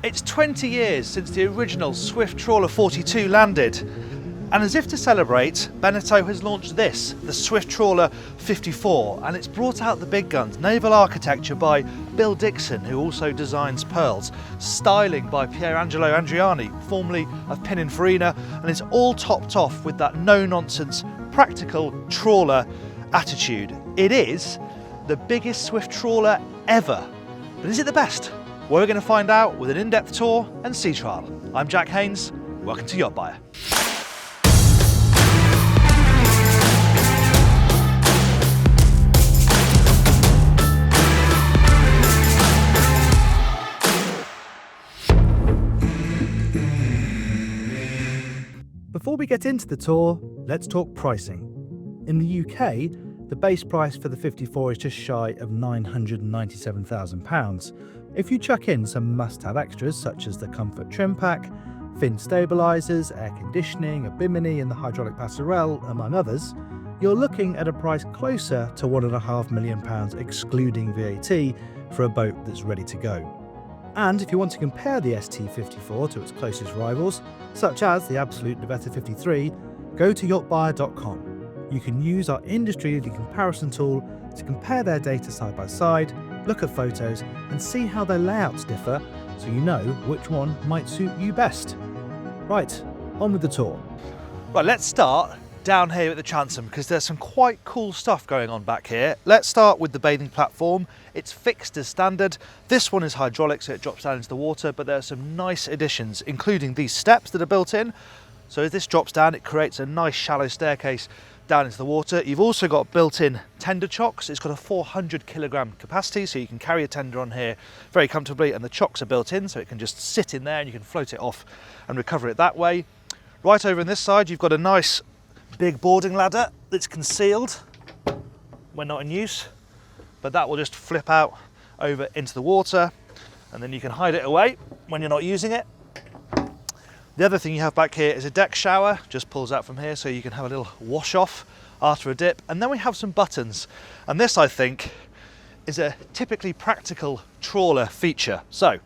It's 20 years since the original Swift Trawler 42 landed, and as if to celebrate, Beneteau has launched this, the Swift Trawler 54, and it's brought out the big guns. Naval architecture by Bill Dixon, who also designs pearls, styling by Pierangelo Andreani, formerly of Pininfarina, and it's all topped off with that no-nonsense, practical trawler attitude. It is the biggest Swift trawler ever, but is it the best? Well, we're going to find out with an in-depth tour and sea trial. I'm Jack Haines, welcome to YachtBuyer. Before we get into the tour, let's talk pricing. In the UK, the base price for the 54 is just shy of £997,000. If you chuck in some must-have extras such as the comfort trim pack, fin stabilisers, air conditioning, a bimini and the hydraulic passerelle, among others, you're looking at a price closer to £1.5 million excluding VAT for a boat that's ready to go. And if you want to compare the ST54 to its closest rivals, such as the Absolute Liveaboard 53, go to yachtbuyer.com. You can use our industry-leading comparison tool to compare their data side by side, look at photos, and see how their layouts differ so you know which one might suit you best. Right, on with the tour. Right, let's start down here at the transom because there's some quite cool stuff going on back here. Let's start with the bathing platform. It's fixed as standard. This one is hydraulic, so it drops down into the water, but there are some nice additions, including these steps that are built in. So as this drops down, it creates a nice shallow staircase down into the water. You've also got built-in tender chocks. It's got a 400 kilogram capacity, so you can carry a tender on here very comfortably, and the chocks are built in, so it can just sit in there and you can float it off and recover it that way. Right over on this side, you've got a nice big boarding ladder that's concealed when not in use, but that will just flip out over into the water, and then you can hide it away when you're not using it. The other thing you have back here is a deck shower, just pulls out from here so you can have a little wash off after a dip. And then we have some buttons, and this I think is a typically practical trawler feature. So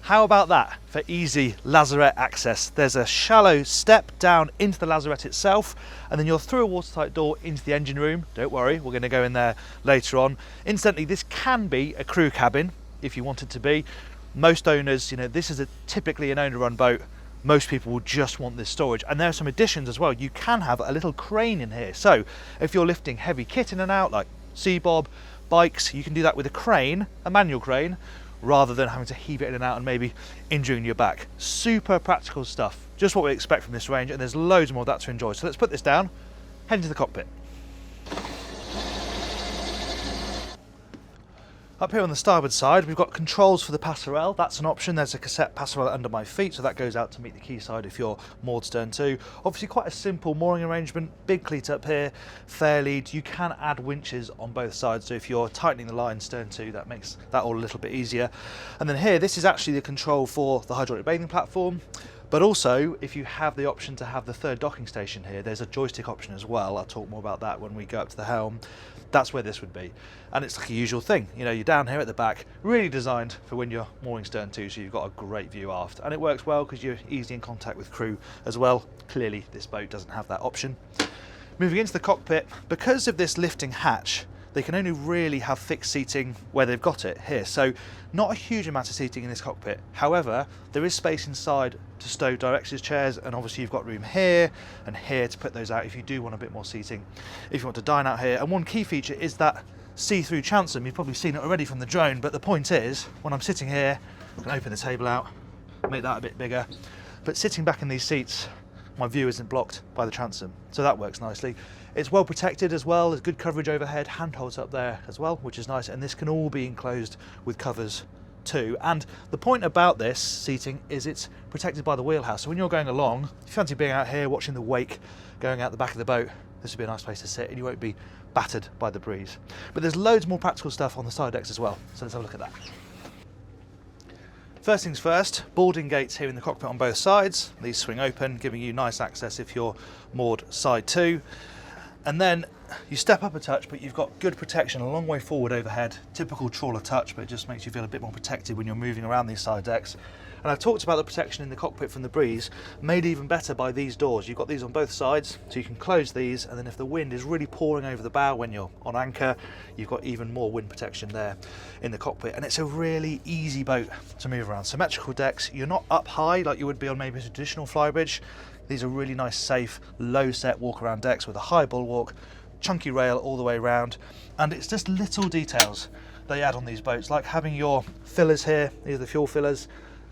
how about that for easy lazarette access? There's a shallow step down into the lazarette itself, and then you're through a watertight door into the engine room. Don't worry, we're going to go in there later on. Incidentally, this can be a crew cabin if you want it to be. Most owners, this is typically an owner-run boat. Most people will just want this storage, and there are some additions as well. You can have a little crane in here, so if you're lifting heavy kit in and out like sea bob, bikes, you can do that with a crane, a manual crane, rather than having to heave it in and out and maybe injuring your back. Super practical stuff, just what we expect from this range, and there's loads more of that to enjoy. So let's put this down, head into the cockpit. Up here on the starboard side, we've got controls for the passerelle. That's an option. There's a cassette passerelle under my feet, so that goes out to meet the quayside if you're moored stern to. Obviously quite a simple mooring arrangement, big cleat up here, fair lead. You can add winches on both sides, so if you're tightening the line stern to, that makes that all a little bit easier. And then here, this is actually the control for the hydraulic bathing platform. But also, if you have the option to have the third docking station here, there's a joystick option as well. I'll talk more about that when we go up to the helm. That's where this would be. And it's like a usual thing. You're down here at the back, really designed for when you're mooring stern to, so you've got a great view aft. And it works well because you're easily in contact with crew as well. Clearly, this boat doesn't have that option. Moving into the cockpit, because of this lifting hatch, they can only really have fixed seating where they've got it here. So not a huge amount of seating in this cockpit. However, there is space inside to stow directors chairs, and obviously you've got room here and here to put those out if you do want a bit more seating, if you want to dine out here. And one key feature is that see-through transom. You've probably seen it already from the drone, but the point is, when I'm sitting here, I can open the table out, make that a bit bigger. But sitting back in these seats, my view isn't blocked by the transom, so that works nicely. It's well protected as well, there's good coverage overhead, handholds up there as well, which is nice, and this can all be enclosed with covers too. And the point about this seating is it's protected by the wheelhouse, so when you're going along, if you fancy being out here watching the wake going out the back of the boat, this would be a nice place to sit and you won't be battered by the breeze. But there's loads more practical stuff on the side decks as well, so let's have a look at that. First things first, boarding gates here in the cockpit on both sides. These swing open, giving you nice access if you're moored side to. And then you step up a touch, but you've got good protection a long way forward overhead. Typical trawler touch, but it just makes you feel a bit more protected when you're moving around these side decks. And I've talked about the protection in the cockpit from the breeze, made even better by these doors. You've got these on both sides, so you can close these, and then if the wind is really pouring over the bow when you're on anchor, you've got even more wind protection there in the cockpit. And it's a really easy boat to move around. Symmetrical decks, you're not up high like you would be on maybe a traditional Flybridge. These are really nice, safe, low set walk around decks with a high bulwark, chunky rail all the way around, and it's just little details they add on these boats, like having your fillers here. These are the fuel fillers.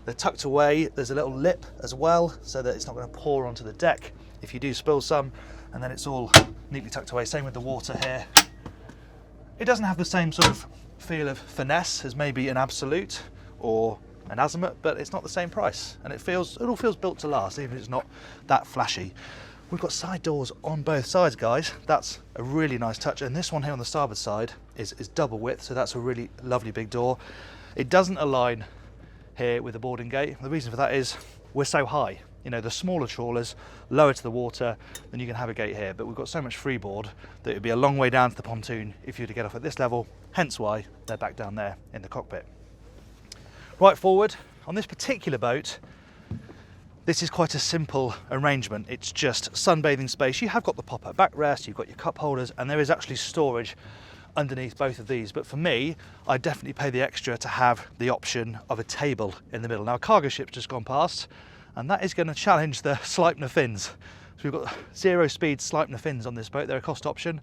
They're tucked away. There's a little lip as well, so that it's not going to pour onto the deck if you do spill some, and then it's all neatly tucked away. Same with the water here. It doesn't have the same sort of feel of finesse as maybe an Absolute or an Azimuth, but it's not the same price, and it all feels built to last, even if it's not that flashy. We've got side doors on both sides, guys. That's a really nice touch, and this one here on the starboard side is double width, so that's a really lovely big door. It doesn't align here with the boarding gate. The reason for that is we're so high. You know, the smaller trawlers lower to the water, then you can have a gate here, but we've got so much freeboard that it would be a long way down to the pontoon if you were to get off at this level, hence why they're back down there in the cockpit. Right forward, on this particular boat, this is quite a simple arrangement. It's just sunbathing space. You have got the pop-up backrest, you've got your cup holders, and there is actually storage underneath both of these. But for me, I definitely pay the extra to have the option of a table in the middle. Now, a cargo ship's just gone past, and that is going to challenge the Sleipner fins. So we've got 0-speed Sleipner fins on this boat. They're a cost option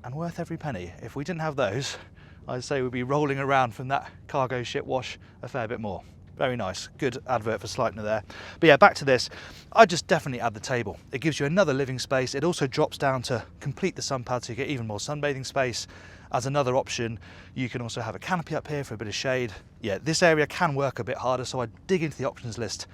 and worth every penny. If we didn't have those, I'd say we'd be rolling around from that cargo ship wash a fair bit more. Very nice, good advert for Sleipner there. But yeah, back to this. I just definitely add the table. It gives you another living space. It also drops down to complete the sun pad, so you get even more sunbathing space. As another option, you can also have a canopy up here for a bit of shade. Yeah, this area can work a bit harder, so I dig into the options list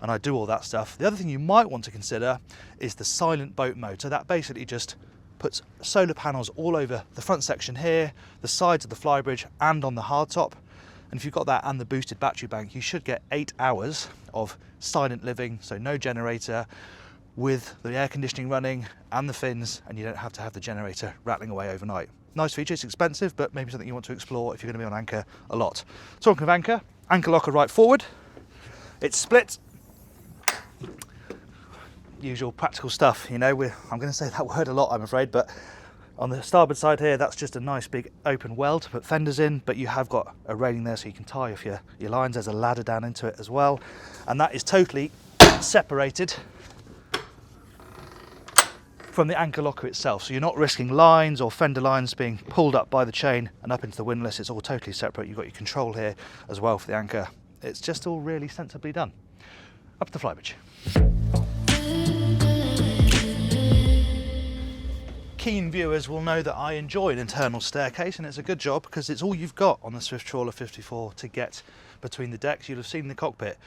and I do all that stuff. The other thing you might want to consider is the silent boat mode. So that basically just puts solar panels all over the front section here, the sides of the Flybridge, and on the hardtop. And if you've got that and the boosted battery bank, you should get 8 hours of silent living, so no generator, with the air conditioning running and the fins, and you don't have to have the generator rattling away overnight. Nice feature. It's expensive, but maybe something you want to explore if you're going to be on anchor a lot. Talking of anchor locker right forward. It's split. Usual practical stuff, you know. I'm going to say that word a lot, I'm afraid, but on the starboard side here, that's just a nice big open well to put fenders in, but you have got a railing there so you can tie off your lines. There's a ladder down into it as well, and that is totally separated from the anchor locker itself, so you're not risking lines or fender lines being pulled up by the chain and up into the windlass. It's all totally separate. You've got your control here as well for the anchor. It's just all really sensibly done. Up to the Flybridge. Keen viewers will know that I enjoy an internal staircase, and it's a good job because it's all you've got on the Swift Trawler 54 to get between the decks. You'll have seen the cockpit.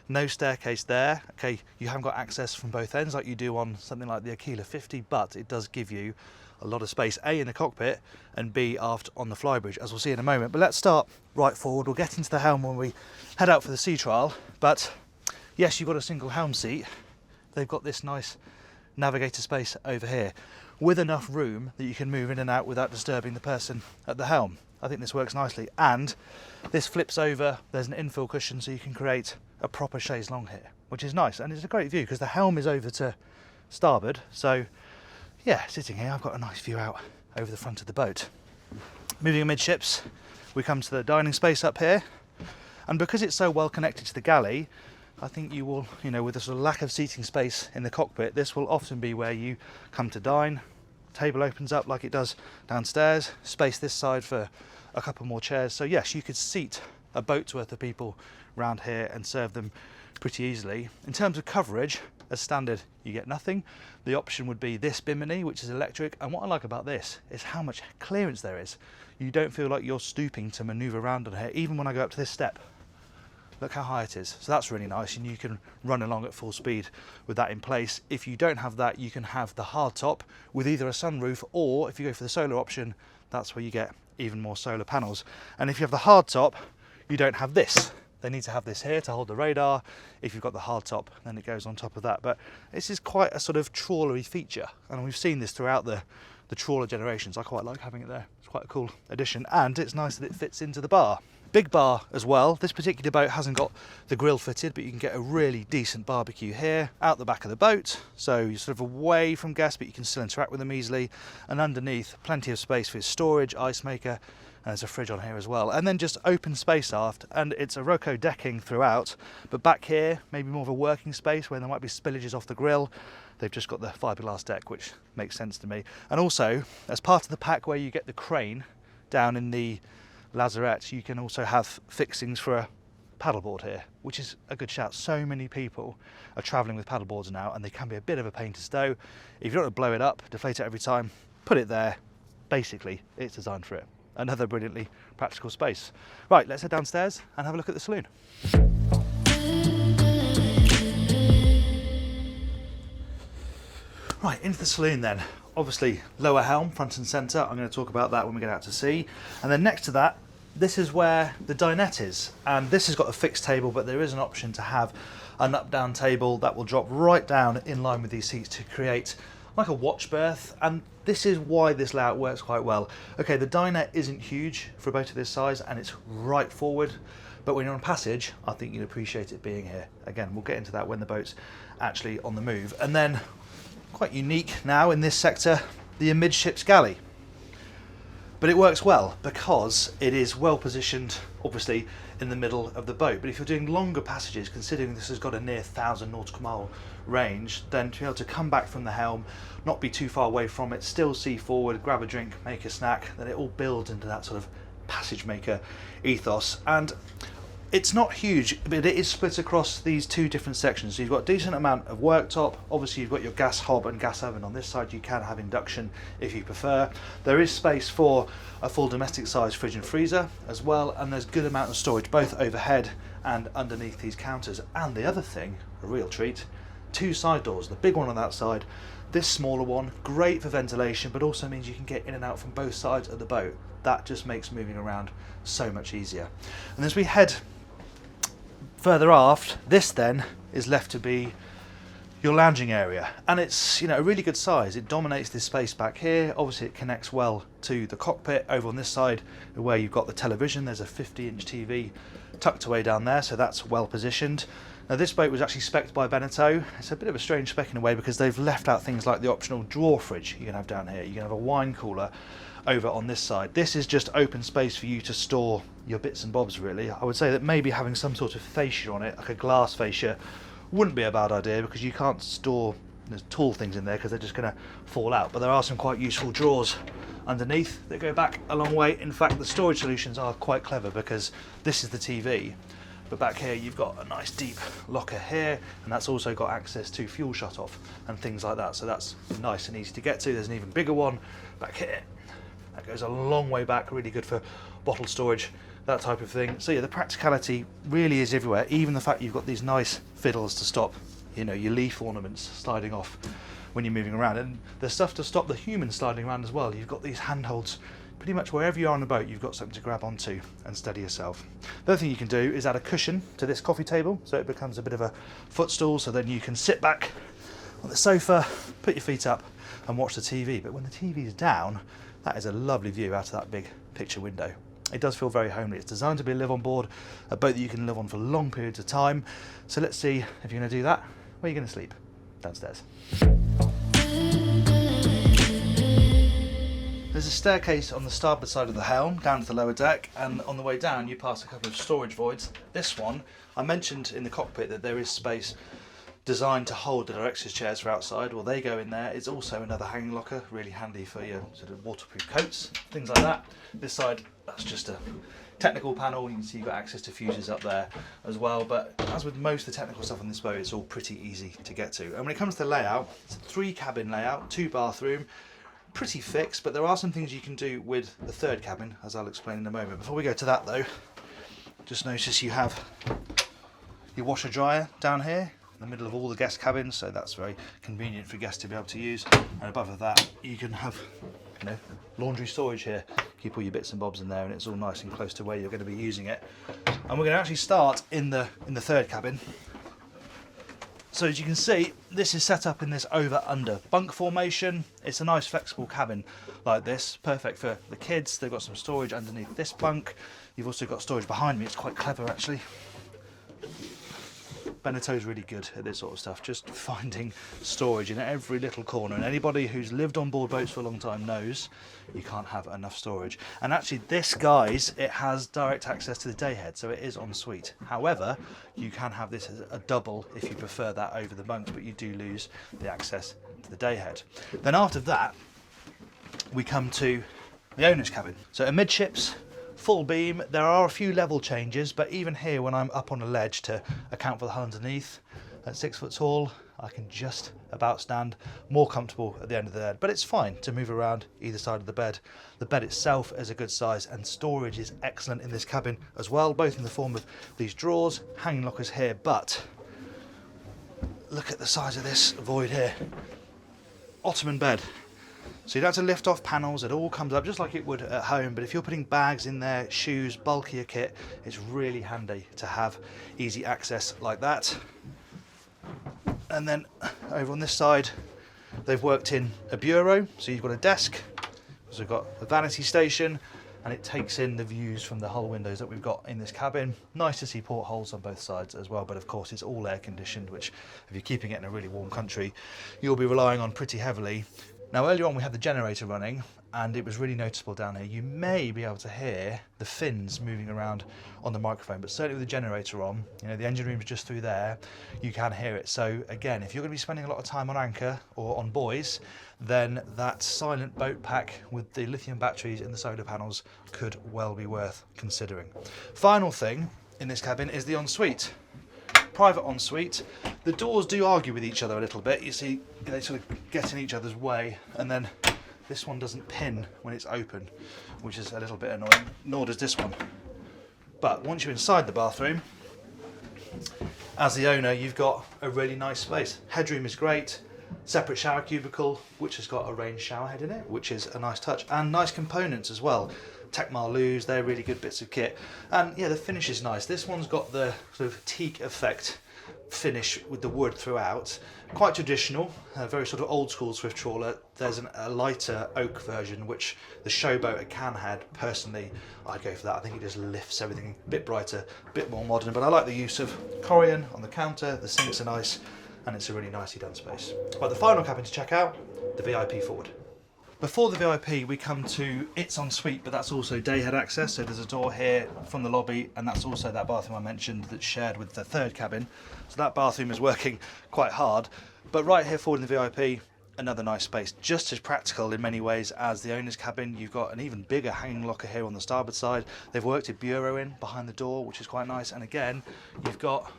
No staircase there. Okay, you haven't got access from both ends like you do on something like the Aquila 50, but it does give you a lot of space, A, in the cockpit, and B, aft on the Flybridge, as we'll see in a moment. But let's start right forward. We'll get into the helm when we head out for the sea trial. But yes, you've got a single helm seat. They've got this nice navigator space over here, with enough room that you can move in and out without disturbing the person at the helm. I think this works nicely, and this flips over. There's an infill cushion, so you can create a proper chaise longue here, which is nice, and it's a great view because the helm is over to starboard. So yeah, sitting here, I've got a nice view out over the front of the boat. Moving amidships, we come to the dining space up here, and because it's so well connected to the galley, I think you will, you know, with the sort of lack of seating space in the cockpit, this will often be where you come to dine. Table opens up like it does downstairs, space this side for a couple more chairs. So yes, you could seat a boat's worth of people round here and serve them pretty easily. In terms of coverage, as standard, you get nothing. The option would be this bimini, which is electric, and what I like about this is how much clearance there is. You don't feel like you're stooping to manoeuvre around on here, even when I go up to this step. Look how high it is. So that's really nice, and you can run along at full speed with that in place. If you don't have that, you can have the hard top with either a sunroof, or if you go for the solar option, that's where you get even more solar panels. And if you have the hard top, you don't have this. They need to have this here to hold the radar. If you've got the hard top, then it goes on top of that. But this is quite a sort of trawlery feature, and we've seen this throughout the the trawler generations. I quite like having it there. It's quite a cool addition, and it's nice that it fits into the bar. Big bar as well. This particular boat hasn't got the grill fitted, but you can get a really decent barbecue here out the back of the boat, so you're sort of away from guests but you can still interact with them easily, and underneath plenty of space for storage, ice maker, and there's a fridge on here as well, and then just open space aft, and it's a Roco decking throughout, but back here maybe more of a working space where there might be spillages off the grill. They've just got the fiberglass deck, which makes sense to me. And also, as part of the pack where you get the crane down in the lazarette, you can also have fixings for a paddleboard here, which is a good shout. So many people are travelling with paddleboards now, and they can be a bit of a pain to stow. If you don't want to blow it up, deflate it every time, put it there. Basically, it's designed for it. Another brilliantly practical space. Right, let's head downstairs and have a look at the saloon. Right, into the saloon then. Obviously, lower helm, front and centre. I'm going to talk about that when we get out to sea. And then next to that, this is where the dinette is. And this has got a fixed table, but there is an option to have an up-down table that will drop right down in line with these seats to create like a watch berth. And this is why this layout works quite well. Okay, the dinette isn't huge for a boat of this size, and it's right forward. But when you're on passage, I think you'd appreciate it being here. Again, we'll get into that when the boat's actually on the move. And then, quite unique now in this sector, the amidships galley. But it works well because it is well positioned, obviously, in the middle of the boat. But if you're doing longer passages, considering this has got a near 1,000 nautical mile range, then to be able to come back from the helm, not be too far away from it, still see forward, grab a drink, make a snack, then it all builds into that sort of passage maker ethos. And it's not huge, but it is split across these two different sections. So you've got a decent amount of worktop. Obviously you've got your gas hob and gas oven on this side. You can have induction if you prefer. There is space for a full domestic size fridge and freezer as well, and there's a good amount of storage both overhead and underneath these counters. And the other thing, a real treat, two side doors, the big one on that side, this smaller one, great for ventilation, but also means you can get in and out from both sides of the boat. That just makes moving around so much easier. And as we head further aft, this then is left to be your lounging area, and it's, you know, a really good size. It dominates this space back here. Obviously it connects well to the cockpit. Over on this side where you've got the television, there's a 50-inch TV tucked away down there, so that's well positioned. Now this boat was actually spec'd by Beneteau. It's a bit of a strange spec in a way because they've left out things like the optional drawer fridge you can have down here. You can have a wine cooler over on this side. This is just open space for you to store your bits and bobs, really. I would say that maybe having some sort of fascia on it, like a glass fascia, wouldn't be a bad idea because you can't store tall things in there because they're just going to fall out. But there are some quite useful drawers underneath that go back a long way. In fact, the storage solutions are quite clever because this is the TV, but back here you've got a nice deep locker here, and that's also got access to fuel shut off and things like that, so that's nice and easy to get to. There's an even bigger one back here that goes a long way back, really good for bottle storage, that type of thing. So yeah, the practicality really is everywhere. Even the fact you've got these nice fiddles to stop, you know, your leaf ornaments sliding off when you're moving around, and there's stuff to stop the humans sliding around as well. You've got these handholds. Pretty much wherever you are on a boat, you've got something to grab onto and steady yourself. The other thing you can do is add a cushion to this coffee table, so it becomes a bit of a footstool, so then you can sit back on the sofa, put your feet up and watch the TV. But when the TV is down, that is a lovely view out of that big picture window. It does feel very homely. It's designed to be a live on board, a boat that you can live on for long periods of time. So let's see if you're going to do that. Where are you going to sleep? Downstairs. There's a staircase on the starboard side of the helm down to the lower deck, and on the way down you pass a couple of storage voids. This one, I mentioned in the cockpit that there is space designed to hold the director's chairs for outside. Well, they go in there. It's also another hanging locker, really handy for your sort of waterproof coats, things like that. This side, that's just a technical panel. You can see you've got access to fuses up there as well, but as with most of the technical stuff on this boat, it's all pretty easy to get to. And when it comes to layout, it's a 3-cabin layout, 2-bathroom, pretty fixed, but there are some things you can do with the 3rd cabin, as I'll explain in a moment. Before we go to that though, just notice you have your washer dryer down here in the middle of all the guest cabins, so that's very convenient for guests to be able to use. And above that you can have, you know, laundry storage here, keep all your bits and bobs in there, and it's all nice and close to where you're going to be using it. And we're going to actually start in the 3rd cabin. So as you can see, this is set up in this over-under bunk formation. It's a nice flexible cabin like this, perfect for the kids. They've got some storage underneath this bunk. You've also got storage behind me. It's quite clever actually. Beneteau's really good at this sort of stuff, just finding storage in every little corner, and anybody who's lived on board boats for a long time knows you can't have enough storage. And actually this, guys, it has direct access to the dayhead, so it is en suite. However, you can have this as a double if you prefer that over the bunks, but you do lose the access to the dayhead. Then after that, we come to the owner's cabin. So amidships, full beam. There are a few level changes, but even here when I'm up on a ledge to account for the hull underneath, at 6 foot tall, I can just about stand more comfortable at the end of the bed, but it's fine to move around either side of the bed. The bed itself is a good size, and storage is excellent in this cabin as well, both in the form of these drawers, hanging lockers here, but look at the size of this void here. Ottoman bed. So you don't have to lift off panels, it all comes up just like it would at home, but if you're putting bags in there, shoes, bulkier kit, it's really handy to have easy access like that. And then over on this side, they've worked in a bureau, so you've got a desk, so we've got a vanity station, and it takes in the views from the hull windows that we've got in this cabin. Nice to see portholes on both sides as well, but of course it's all air conditioned, which if you're keeping it in a really warm country, you'll be relying on pretty heavily. Now earlier on we had the generator running, and it was really noticeable down here. You may be able to hear the fins moving around on the microphone, but certainly with the generator on, you know, the engine room is just through there, you can hear it. So again, if you're going to be spending a lot of time on anchor or on buoys, then that silent boat pack with the lithium batteries and the solar panels could well be worth considering. Final thing in this cabin is the ensuite. Private ensuite. The doors do argue with each other a little bit. You see, they sort of get in each other's way, and then this one doesn't pin when it's open, which is a little bit annoying, nor does this one. But once you're inside the bathroom, as the owner, you've got a really nice space. Headroom is great, separate shower cubicle, which has got a range shower head in it, which is a nice touch, and nice components as well. Tecmar loos, they're really good bits of kit. And yeah, the finish is nice. This one's got the sort of teak effect finish with the wood throughout. Quite traditional, very sort of old school Swift Trawler. There's a lighter oak version, which the showboat at Cannes had. Personally, I'd go for that. I think it just lifts everything a bit brighter, a bit more modern, but I like the use of Corian on the counter. The sinks are nice, and it's a really nicely done space. But the final cabin to check out, the VIP forward. Before the VIP, we come to its ensuite, but that's also dayhead access. So there's a door here from the lobby, and that's also that bathroom I mentioned that's shared with the third cabin. So that bathroom is working quite hard. But right here forward in the VIP, another nice space, just as practical in many ways as the owner's cabin. You've got an even bigger hanging locker here on the starboard side. They've worked a bureau in behind the door, which is quite nice. And again, you've got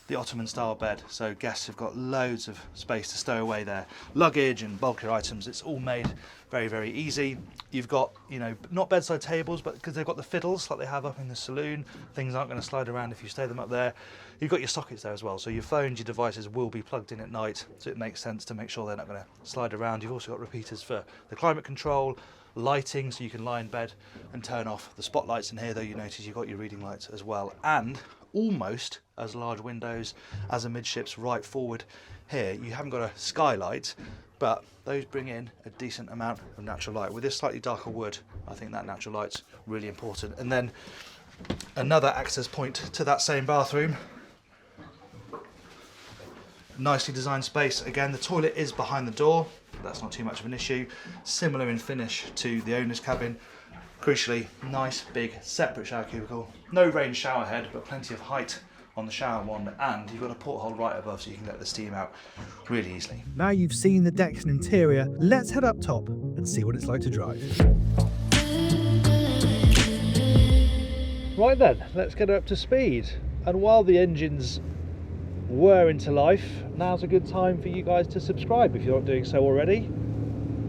the Ottoman style bed, so guests have got loads of space to stow away their luggage and bulkier items. It's all made very, very easy. You've got, you know, not bedside tables, but because they've got the fiddles like they have up in the saloon, things aren't going to slide around if you stay them up there. You've got your sockets there as well, so your phones, your devices will be plugged in at night, so it makes sense to make sure they're not going to slide around. You've also got repeaters for the climate control, lighting, so you can lie in bed and turn off the spotlights in here, though you notice you've got your reading lights as well, and almost as large windows as amidships right forward here. You haven't got a skylight, but those bring in a decent amount of natural light. With this slightly darker wood, I think that natural light's really important. And then another access point to that same bathroom. Nicely designed space. Again, the toilet is behind the door. That's not too much of an issue. Similar in finish to the owner's cabin. Crucially, nice big separate shower cubicle. No range shower head, but plenty of height on the shower wand, and you've got a porthole right above so you can let the steam out really easily. Now you've seen the decks and interior, let's head up top and see what it's like to drive. Right then, let's get up to speed. And while the engines whir into life, now's a good time for you guys to subscribe if you're not doing so already.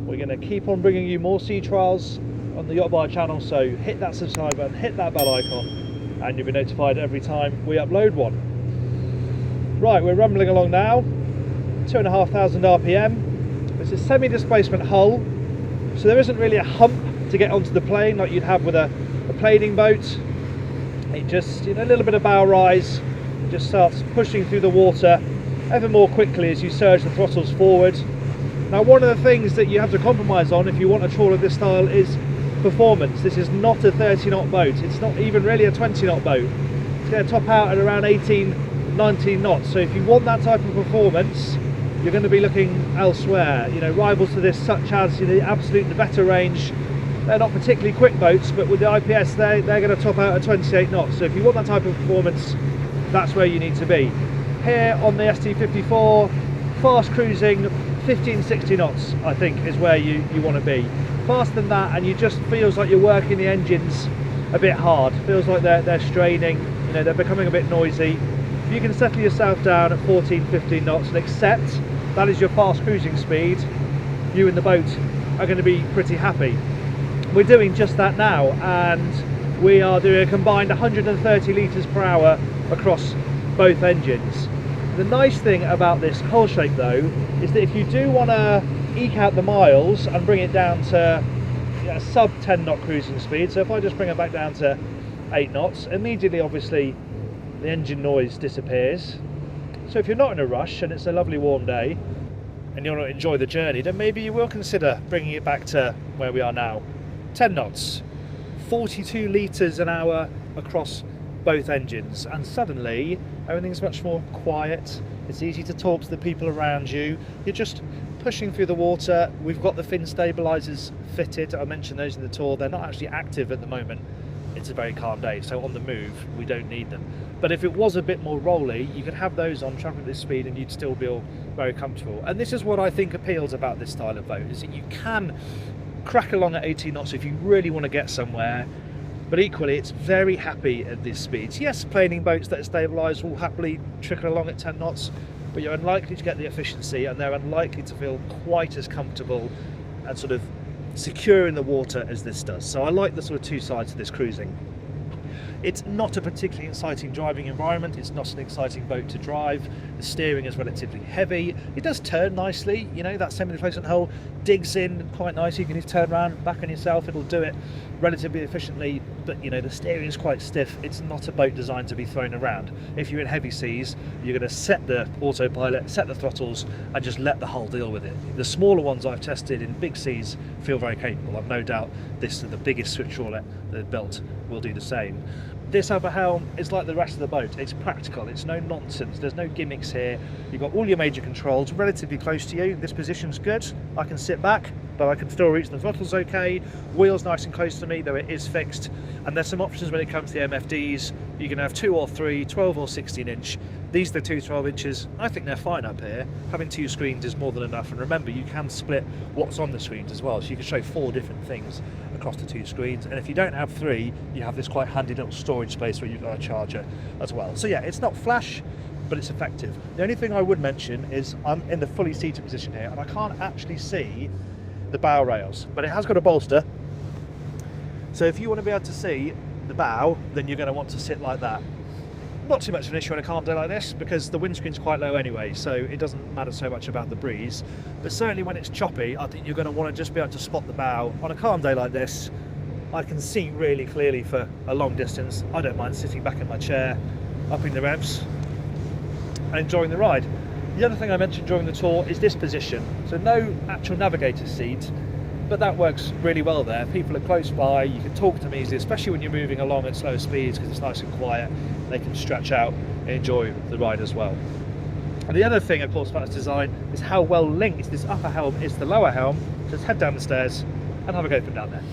We're going to keep on bringing you more sea trials on the YachtBuyer channel, so hit that subscribe button, hit that bell icon, and you'll be notified every time we upload one. Right, we're rumbling along now, 2,500 RPM. It's a semi-displacement hull, so there isn't really a hump to get onto the plane like you'd have with a planing boat. It just, you know, a little bit of bow rise, It just starts pushing through the water ever more quickly as you surge the throttles forward. Now, one of the things that you have to compromise on if you want a trawler of this style is performance. This is not a 30 knot boat. It's not even really a 20 knot boat. It's going to top out at around 18, 19 knots. So if you want that type of performance, you're going to be looking elsewhere. You know, rivals to this, such as, you know, the absolute and better range. They're not particularly quick boats, but with the IPS, they're going to top out at 28 knots. So if you want that type of performance, that's where you need to be. Here on the ST54, fast cruising, 15-60 knots, I think, is where you want to be. Faster than that, and you just feels like you're working the engines a bit hard. Feels like they're straining. You know, they're becoming a bit noisy. If you can settle yourself down at 14-15 knots and accept that is your fast cruising speed, you and the boat are going to be pretty happy. We're doing just that now, and we are doing a combined 130 litres per hour across both engines. The nice thing about this hull shape though is that if you do want to eke out the miles and bring it down to sub 10 knot cruising speed, so if I just bring it back down to 8 knots, immediately obviously the engine noise disappears. So if you're not in a rush and it's a lovely warm day and you want to enjoy the journey, then maybe you will consider bringing it back to where we are now. 10 knots, 42 litres an hour across both engines, and suddenly everything's much more quiet. It's easy to talk to the people around you. You're just pushing through the water. We've got the fin stabilisers fitted. I mentioned those in the tour. They're not actually active at the moment. It's a very calm day, so on the move we don't need them. But if it was a bit more rolly, you could have those on, travel at this speed, and you'd still feel very comfortable. And this is what I think appeals about this style of boat, is that you can crack along at 18 knots if you really want to get somewhere. But equally, it's very happy at these speeds. Yes, planing boats that are stabilised will happily trickle along at 10 knots, but you're unlikely to get the efficiency, and they're unlikely to feel quite as comfortable and sort of secure in the water as this does. So I like the sort of two sides of this cruising. It's not a particularly exciting driving environment. It's not an exciting boat to drive. The steering is relatively heavy. It does turn nicely. You know, that semi-displacement hull digs in quite nicely. You can just turn around, back on yourself. It'll do it relatively efficiently. But, you know, the steering is quite stiff. It's not a boat designed to be thrown around. If you're in heavy seas, you're going to set the autopilot, set the throttles, and just let the hull deal with it. The smaller ones I've tested in big seas feel very capable. I've no doubt the biggest Swift Trawler they've built will do the same. This upper helm is like the rest of the boat. It's practical, it's no nonsense, there's no gimmicks here. You've got all your major controls relatively close to you. This position's good. I can sit back, but I can still reach the throttles okay. Wheels nice and close to me, though it is fixed. And there's some options when it comes to the MFDs. You can have 2 or 3, 12 or 16 inch. These are the two 12 inches. I think they're fine up here. Having 2 screens is more than enough. And remember, you can split what's on the screens as well. So you can show 4 different things across the 2 screens. And if you don't have 3, you have this quite handy little storage space where you've got a charger as well. So yeah, it's not flash, but it's effective. The only thing I would mention is I'm in the fully seated position here, and I can't actually see the bow rails, but it has got a bolster. So if you want to be able to see the bow, then you're going to want to sit like that. Not too much of an issue on a calm day like this, because the windscreen's quite low anyway, so it doesn't matter so much about the breeze. But certainly when it's choppy, I think you're going to want to just be able to spot the bow. On a calm day like this, I can see really clearly for a long distance. I don't mind sitting back in my chair, upping the revs, and enjoying the ride. The other thing I mentioned during the tour is this position. So no actual navigator seat, but that works really well there. People are close by, you can talk to them easily, especially when you're moving along at slower speeds, because it's nice and quiet. They can stretch out and enjoy the ride as well. And the other thing, of course, about this design is how well linked this upper helm is to the lower helm. So let's head down the stairs and have a go from down there.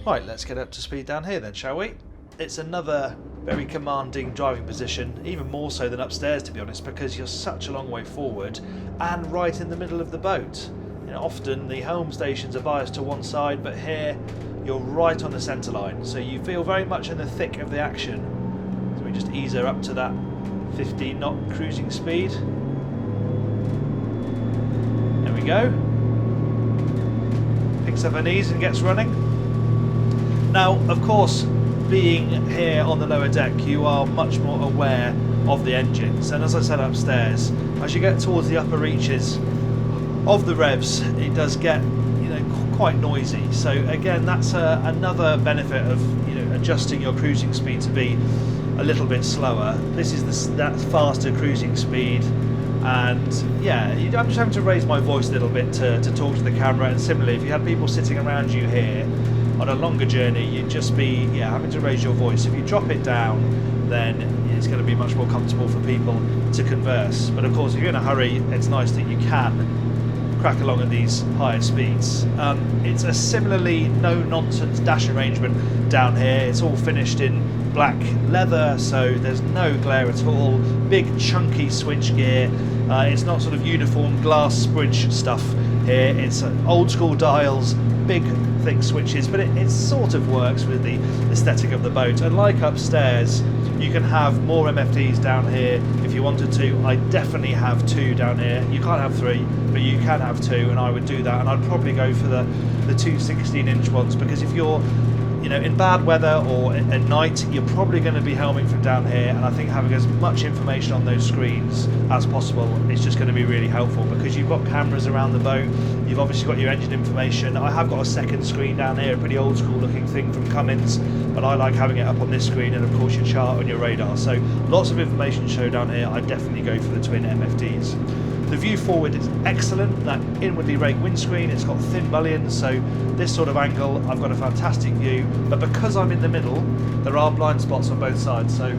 Right, let's get up to speed down here then, shall we? It's another very commanding driving position, even more so than upstairs, to be honest, because you're such a long way forward and right in the middle of the boat. You know, often the helm stations are biased to one side, but here you're right on the centre line, so you feel very much in the thick of the action. So we just ease her up to that 15 knot cruising speed. There we go. Picks up her knees and gets running. Now, of course, being here on the lower deck, you are much more aware of the engines, and as I said upstairs, as you get towards the upper reaches of the revs, it does get, you know, quite noisy. So again, that's another benefit of adjusting your cruising speed to be a little bit slower. This is that faster cruising speed, and yeah, I'm just having to raise my voice a little bit to talk to the camera. And similarly, if you had people sitting around you here on a longer journey, you'd just be having to raise your voice. If you drop it down, then it's going to be much more comfortable for people to converse. But of course, if you're in a hurry, it's nice that you can crack along at these higher speeds. It's a similarly no-nonsense dash arrangement down here. It's all finished in black leather, so there's no glare at all. Big chunky switch gear. It's not sort of uniform glass bridge stuff here. It's old school dials, big thick switches, but it sort of works with the aesthetic of the boat. And like upstairs, you can have more MFDs down here if you wanted to. I definitely have 2 down here. You can't have 3, but you can have 2, and I would do that. And I'd probably go for the 2 16-inch ones, because if you're in bad weather or at night, you're probably going to be helming from down here, and I think having as much information on those screens as possible is just going to be really helpful, because you've got cameras around the boat, you've obviously got your engine information. I have got a second screen down here, a pretty old school looking thing from Cummins, but I like having it up on this screen, and of course your chart on your radar. So lots of information show down here. I definitely go for the twin MFDs. The view forward is excellent, that inwardly raked windscreen. It's got thin mullions, so this sort of angle I've got a fantastic view, but because I'm in the middle, there are blind spots on both sides. So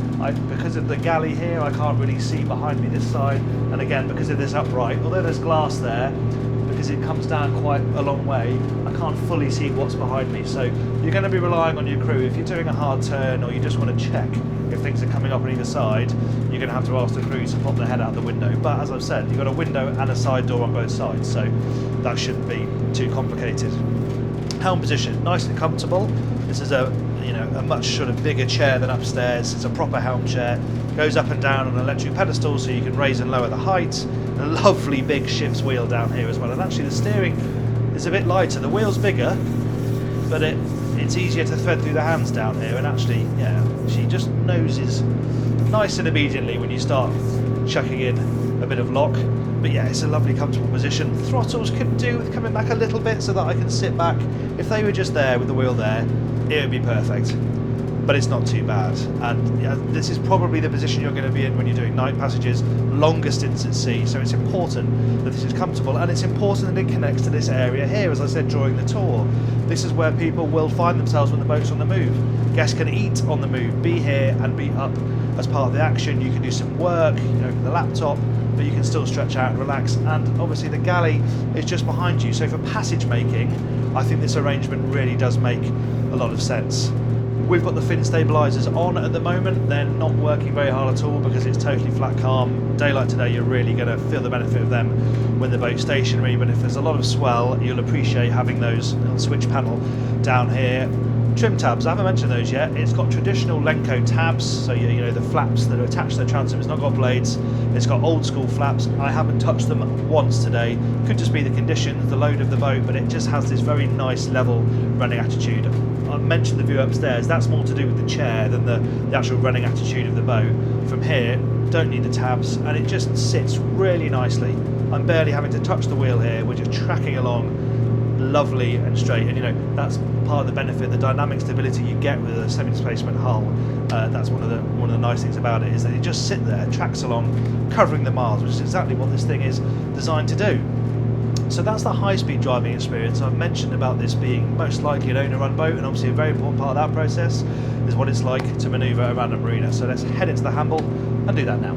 because of the galley here, I can't really see behind me this side, and again, because of this upright, although there's glass there, because it comes down quite a long way, I can't fully see what's behind me. So you're going to be relying on your crew. If you're doing a hard turn, or you just want to check if things are coming up on either side, you're going to have to ask the crew to pop their head out the window. But as I've said, you've got a window and a side door on both sides, so that shouldn't be too complicated. Helm position, nice and comfortable. This is a much sort of bigger chair than upstairs. It's a proper helm chair. Goes up and down on an electric pedestal, so you can raise and lower the height. And a lovely big ship's wheel down here as well. And actually the steering is a bit lighter. The wheel's bigger, but it's easier to thread through the hands down here. And actually, she just noses nice and immediately when you start chucking in a bit of lock. But yeah, it's a lovely comfortable position. Throttles could do with coming back a little bit so that I can sit back. If they were just there with the wheel there, it would be perfect. But it's not too bad. And this is probably the position you're going to be in when you're doing night passages, longer stints at sea. So it's important that this is comfortable, and it's important that it connects to this area here. As I said during the tour, this is where people will find themselves when the boat's on the move. Guests can eat on the move, be here and be up as part of the action. You can do some work, the laptop, but you can still stretch out and relax. And obviously the galley is just behind you. So for passage making, I think this arrangement really does make a lot of sense. We've got the fin stabilisers on at the moment. They're not working very hard at all because it's totally flat calm. Daylight today, you're really going to feel the benefit of them when the boat's stationary, but if there's a lot of swell, you'll appreciate having those little switch panel down here. Trim tabs, I haven't mentioned those yet. It's got traditional Lenco tabs, so the flaps that are attached to the transom. It's not got blades, it's got old school flaps. I haven't touched them once today. Could just be the conditions, the load of the boat, but it just has this very nice level running attitude. I mentioned the view upstairs, that's more to do with the chair than the actual running attitude of the boat. From here, don't need the tabs, and it just sits really nicely. I'm barely having to touch the wheel here, we're just tracking along lovely and straight, and that's part of the benefit, the dynamic stability you get with a semi-displacement hull. That's one of the nice things about it, is that it just sits there, tracks along, covering the miles, which is exactly what this thing is designed to do. So that's the high-speed driving experience. I've mentioned about this being most likely an owner-run boat, and obviously a very important part of that process is what it's like to manoeuvre around a marina. So let's head into the handle and do that now.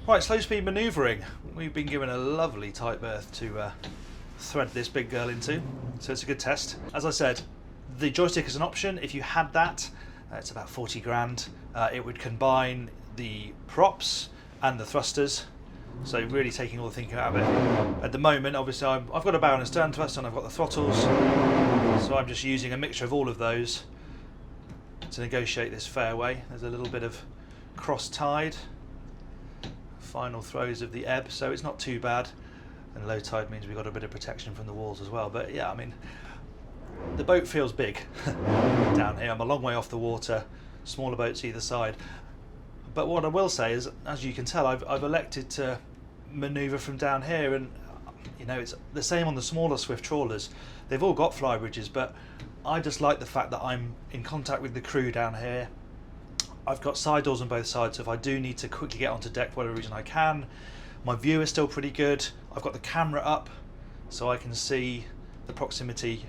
Right, slow speed manoeuvring. We've been given a lovely tight berth to thread this big girl into, so it's a good test. As I said, the joystick is an option. If you had that, it's about 40 grand. It would combine the props and the thrusters, so really taking all the thinking out of it. At the moment, obviously, I've got a bow and a stern thruster, and I've got the throttles, so I'm just using a mixture of all of those to negotiate this fairway. There's a little bit of cross tide, final throws of the ebb, so it's not too bad, and low tide means we've got a bit of protection from the walls as well. But yeah, I mean, the boat feels big down here. I'm a long way off the water, smaller boats either side. But what I will say is, as you can tell, I've elected to manoeuvre from down here. And you know, it's the same on the smaller Swift trawlers. They've all got flybridges, but I just like the fact that I'm in contact with the crew down here. I've got side doors on both sides, so if I do need to quickly get onto deck for whatever reason I can. My view is still pretty good. I've got the camera up so I can see the proximity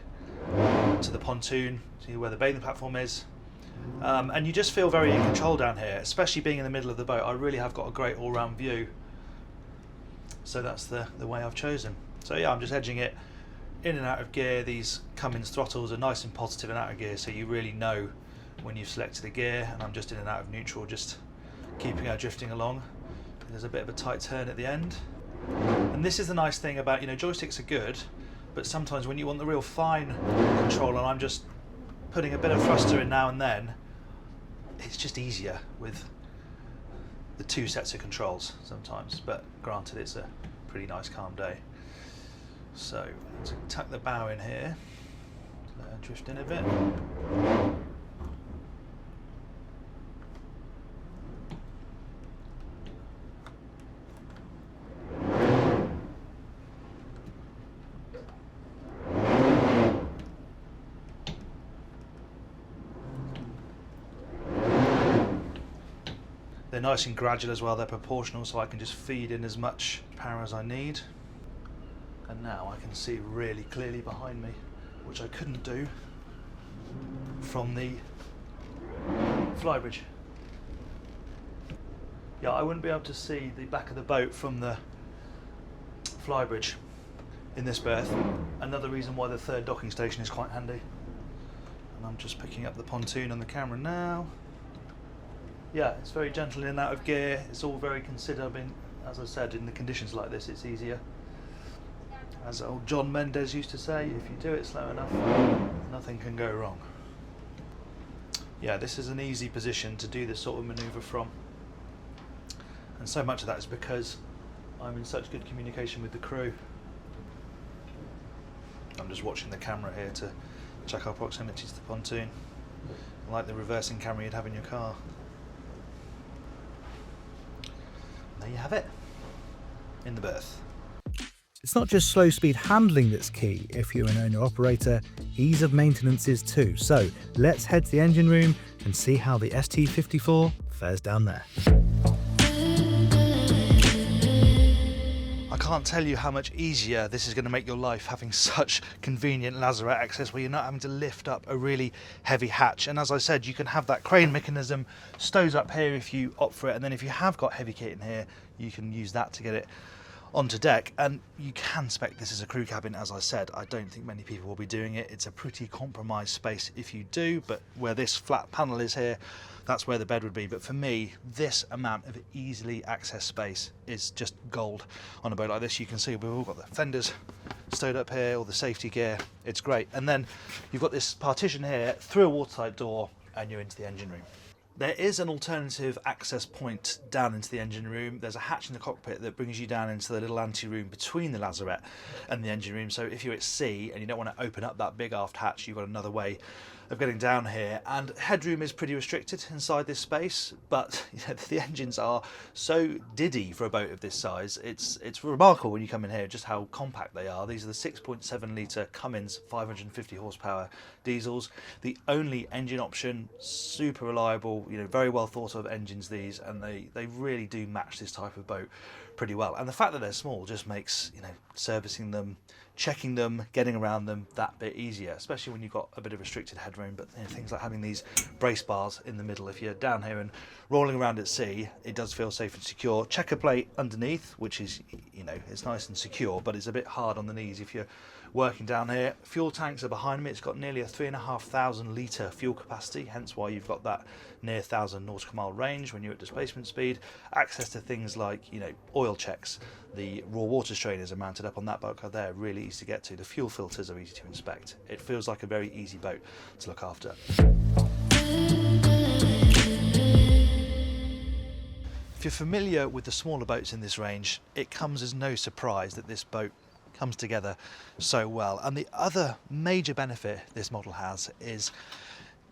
to the pontoon, see where the bathing platform is. And you just feel very in control down here, especially being in the middle of the boat. I really have got a great all-round view. So that's the way I've chosen. So yeah, I'm just edging it in and out of gear. These Cummins throttles are nice and positive and out of gear, so you really know when you've selected a gear, and I'm just in and out of neutral, just keeping her drifting along. There's a bit of a tight turn at the end. And this is the nice thing about, you know, joysticks are good, but sometimes when you want the real fine control, and I'm just putting a bit of thruster in now and then, it's just easier with the two sets of controls sometimes. But granted, it's a pretty nice calm day. So let's tuck the bow in here, drift in a bit. They're nice and gradual as well, they're proportional, so I can just feed in as much power as I need. And now I can see really clearly behind me, which I couldn't do from the Flybridge. Yeah, I wouldn't be able to see the back of the boat from the Flybridge in this berth. Another reason why the third docking station is quite handy. And I'm just picking up the pontoon on the camera now. Yeah, it's very gentle in and out of gear. It's all very considered. I mean, as I said, in the conditions like this, it's easier. As old John Mendes used to say, if you do it slow enough, nothing can go wrong. Yeah, this is an easy position to do this sort of manoeuvre from. And so much of that is because I'm in such good communication with the crew. I'm just watching the camera here to check our proximity to the pontoon, like the reversing camera you'd have in your car. There you have it, in the berth. It's not just slow speed handling that's key if you're an owner-operator, ease of maintenance is too. So let's head to the engine room and see how the ST54 fares down there. I can't tell you how much easier this is going to make your life, having such convenient lazarette access where you're not having to lift up a really heavy hatch. And as I said, you can have that crane mechanism stows up here if you opt for it, and then if you have got heavy kit in here, you can use that to get it onto deck. And you can spec this as a crew cabin. As I said, I don't think many people will be doing it. It's a pretty compromised space if you do, but where this flat panel is here, that's where the bed would be. But for me, this amount of easily accessed space is just gold on a boat like this. You can see we've all got the fenders stowed up here, all the safety gear. It's great. And then you've got this partition here through a watertight door, and you're into the engine room. There is an alternative access point down into the engine room. There's a hatch in the cockpit that brings you down into the little ante-room between the lazarette and the engine room. So if you're at sea and you don't want to open up that big aft hatch, you've got another way of getting down here. And headroom is pretty restricted inside this space, but you know, the engines are so diddy for a boat of this size. It's remarkable when you come in here just how compact they are. These are the 6.7 litre Cummins 550 horsepower diesels. The only engine option, super reliable, you know, very well thought of engines these, and they really do match this type of boat pretty well. And the fact that they're small just makes, you know, servicing them, checking them, getting around them that bit easier, especially when you've got a bit of restricted headroom. But you know, things like having these brace bars in the middle, if you're down here and rolling around at sea, it does feel safe and secure. Checker plate underneath, which is, you know, it's nice and secure, but it's a bit hard on the knees if you're working down here. Fuel tanks are behind me. It's got nearly a 3,500 litre fuel capacity, hence why you've got that near 1,000 nautical mile range when you're at displacement speed. Access to things like, you know, oil checks. The raw water strainers are mounted up on that bulkhead there, really easy to get to. The fuel filters are easy to inspect. It feels like a very easy boat to look after. If you're familiar with the smaller boats in this range, it comes as no surprise that this boat comes together so well. And the other major benefit this model has is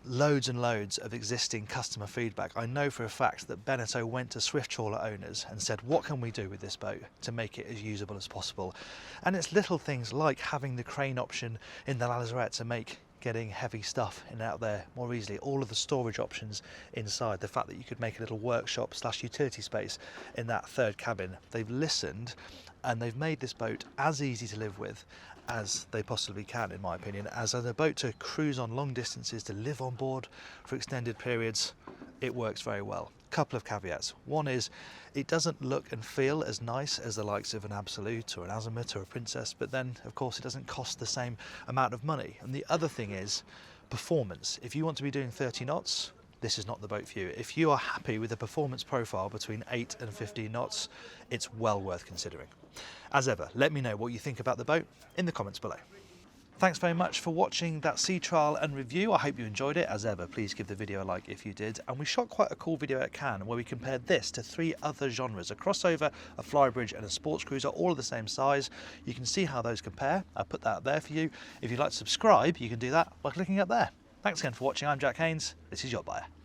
loads and loads of existing customer feedback. I know for a fact that Beneteau went to Swift Trawler owners and said, what can we do with this boat to make it as usable as possible? And it's little things like having the crane option in the lazarette to make getting heavy stuff in and out there more easily, all of the storage options inside, the fact that you could make a little workshop / utility space in that third cabin. They've listened and they've made this boat as easy to live with as they possibly can, in my opinion. As a boat to cruise on long distances, to live on board for extended periods, it works very well. Couple of caveats. One is it doesn't look and feel as nice as the likes of an Absolute or an Azimuth or a Princess, but then of course it doesn't cost the same amount of money. And the other thing is performance. If you want to be doing 30 knots, this is not the boat for you. If you are happy with a performance profile between 8 and 15 knots, it's well worth considering. As ever, let me know what you think about the boat in the comments below. Thanks very much for watching that sea trial and review. I hope you enjoyed it. As ever, please give the video a like if you did. And we shot quite a cool video at Cannes where we compared this to 3 other genres, a crossover, a Flybridge and a sports cruiser, all of the same size. You can see how those compare. I'll put that up there for you. If you'd like to subscribe, you can do that by clicking up there. Thanks again for watching. I'm Jack Haines. This is YachtBuyer.